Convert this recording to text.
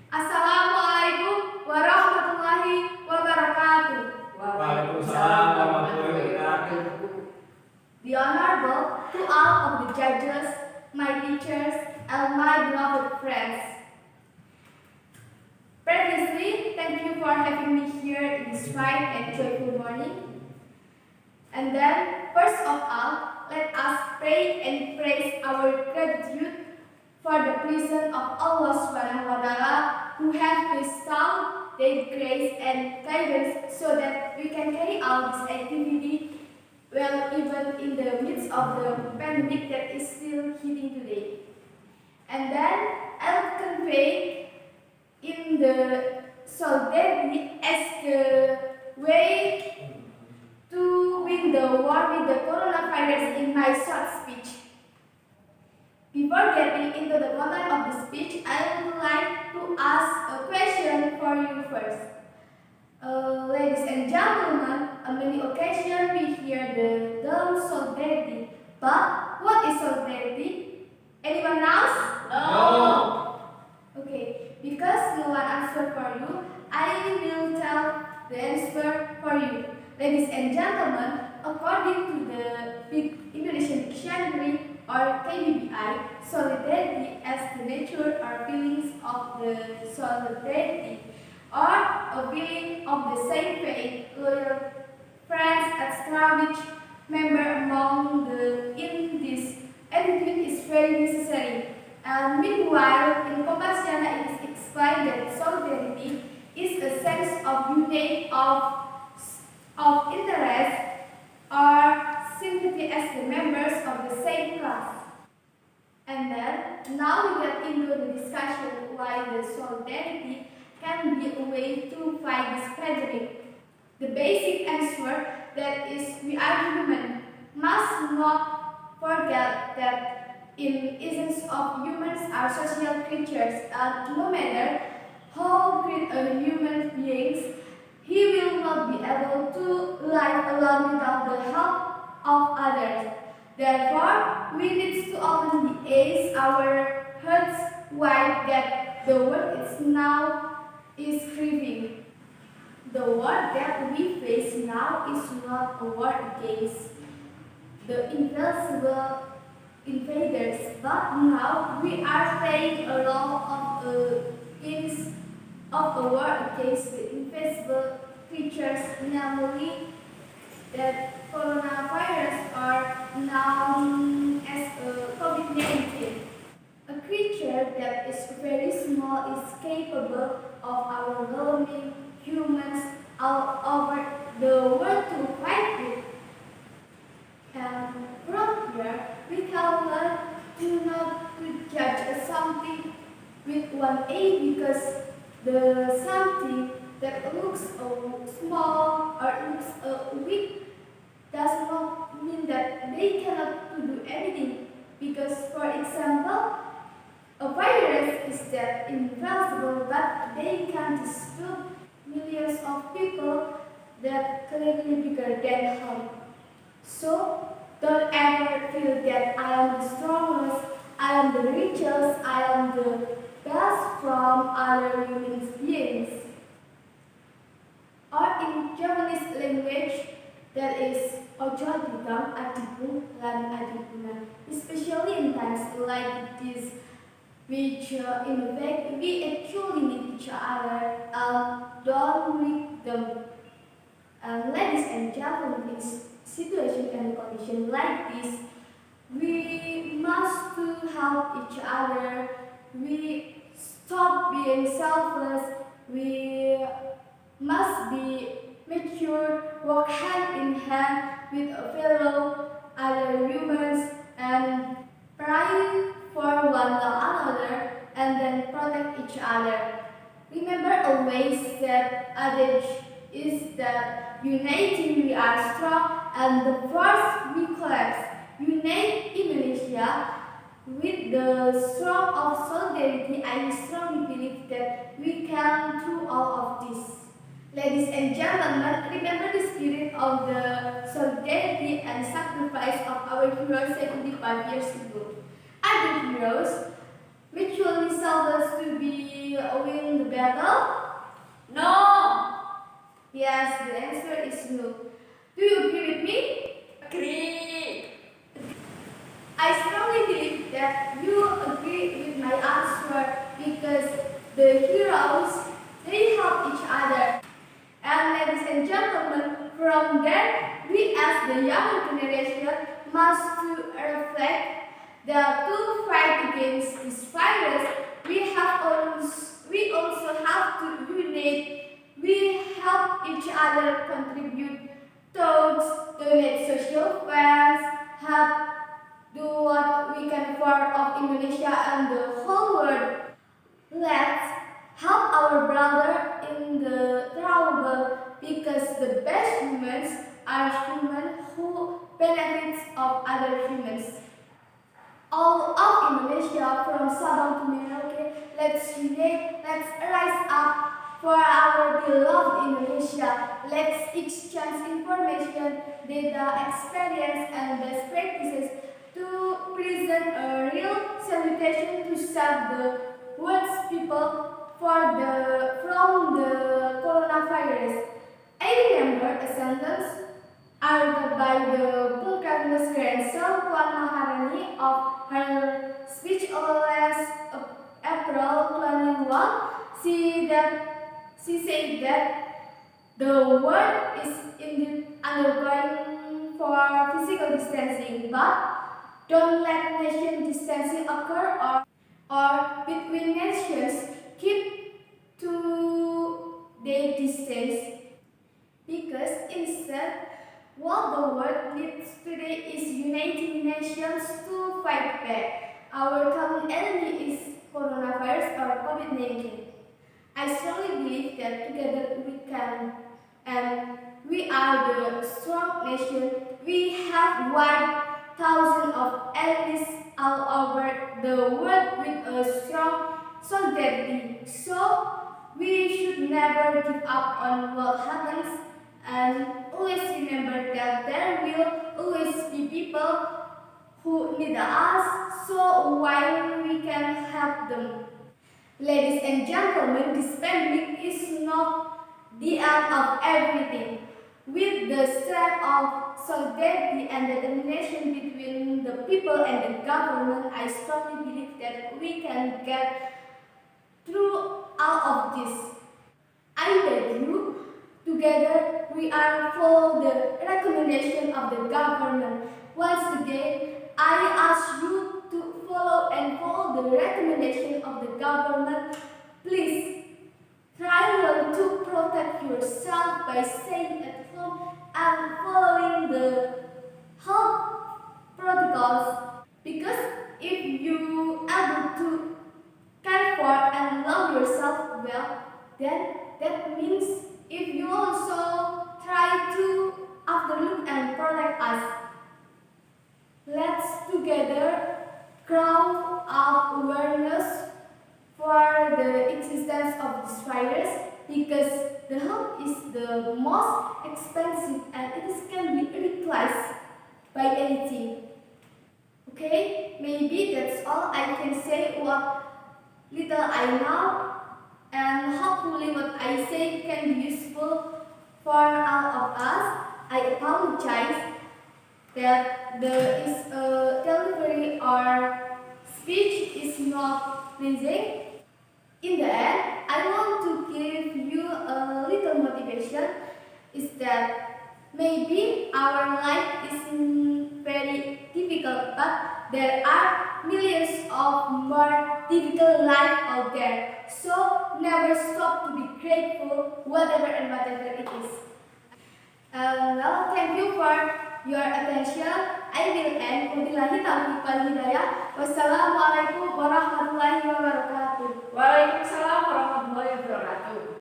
Assalamualaikum warahmatullahi wabarakatuh. Waalaikumsalam warahmatullahi wabarakatuh. The honorable to all of the judges, my teachers, and my beloved friends. Previously, thank you for having me here in this bright and joyful morning. And then, first of all, let us pray and praise our gratitude for the presence of Allah Subhanahu wa Ta'ala, who have bestowed their grace and guidance so that we can carry out this activity well, even in the midst of the pandemic that is still hitting today. And then I'll convey in the solidarity as the way to win the war with the coronavirus in my short speech. Before getting into the content of the speech, I would like to ask a question for you first. Ladies and gentlemen, on many occasions we hear the term solidarity, but what is solidarity? Anyone else? No. Okay, because no one answered for you, I will tell the answer for you. Ladies and gentlemen, according to the Big Indonesian Dictionary or KBBI, solidarity as the nature or feelings of the solidarity or a feeling of the same faith, loyal friends, etc., which member among the in this attitude is very necessary. And meanwhile, in Compasiana, it is explained that solidarity is a sense of unity of interest or sympathy as the members of the same class. And then, now we get into the discussion why the solidarity can be a way to fight this pandemic. The basic answer that is we are human must not forget that in essence of humans are social creatures and no matter how great a human being, he will not be able to live alone without the help of others. Therefore, we need to open the eyes, our hearts wide that the world is now is grieving. The war that we face now is not a war against the invisible invaders, but now we are playing a role of a war against the invisible creatures, namely that coronavirus are known as COVID-19. A creature that is very small is capable of overwhelming humans all over the world to fight it. And from here, we can learn to not to judge something with one eye because the something that looks small or looks weak does not mean that they cannot do anything. Because, for example, a virus is that invincible, but they can disturb millions of people that clearly bigger than harm. So, don't ever feel that I am the strongest, I am the richest, I am the best from other human beings. Or in Japanese language, that is ojo digang adiku lan adikuna. Especially in times like this, which in fact we actually need each other and don't weak them. Ladies and gentlemen, in situation and condition like this, we must to help each other. We stop being selfless. We must be mature, work hand in hand with fellow other humans and pray for one another and then protect each other. Remember always that adage is that uniting we are strong and the first we collapse. Unite Indonesia with the strong of solidarity. I strongly believe that we can do all of this. Ladies and gentlemen, remember the spirit of the solidarity and sacrifice of our heroes 75 years ago. Other heroes mutually selfless to be win the Yes, the answer is no. Do you agree with me? Agree. I strongly believe that you agree with my answer because the heroes, they help each other. And ladies and gentlemen, from there, we as the younger generation must to reflect that to fight against this virus, we also have to unite. We help each other contribute towards donate social funds, help do what we can for of Indonesia and the whole world. Let's help our brother in the trouble because the best humans are humans who benefits of other humans. All of Indonesia from Sabang to Merauke, let's unite, let's rise up for our beloved Indonesia. Let's exchange information, data, experience, and best practices to present a real solution to save the world's people from the coronavirus. I remember a sentence uttered by the Bungkarno's grandson Puan Maharani of her speech last April 21. She said that the world is indeed undergoing for physical distancing, but don't let nation distancing occur or between nations. Keep to their distance because instead what the world needs today is uniting nations to fight back. Our common enemy is coronavirus or COVID-19. I strongly believe that together we can, and we are the strong nation. We have wiped thousands of enemies all over the world with a strong solidarity. So we should never give up on what happens and always remember that there will always be people who need us, so while we can help them. Ladies and gentlemen, this pandemic is not the end of everything. With the strength of solidarity and determination between the people and the government, I strongly believe that we can get through all of this. I beg you, together we are follow the recommendation of the government. Once again, I ask you to follow the recommendation of the government. Please try to protect yourself by staying at home and following the health protocols. Because if you able to care for and love yourself well, then that means if you also try to afterlook and protect us. Let's together grow up awareness for the existence of this virus because the health is the most expensive and it can be replaced by anything. Okay, maybe that's all I can say what little I know, and hopefully what I say can be useful for all of us. I apologize that there is a delivery or speech is not pleasing. In the end, I want to give you a little motivation is that maybe our life isn't very difficult, but there are millions of more difficult life out there. So never stop to be grateful, whatever and whatever it is. Well, thank you for your attention. I will end. Wabillahi taufiq wal hidayah. Wassalamualaikum warahmatullahi wabarakatuh. Waalaikumsalam.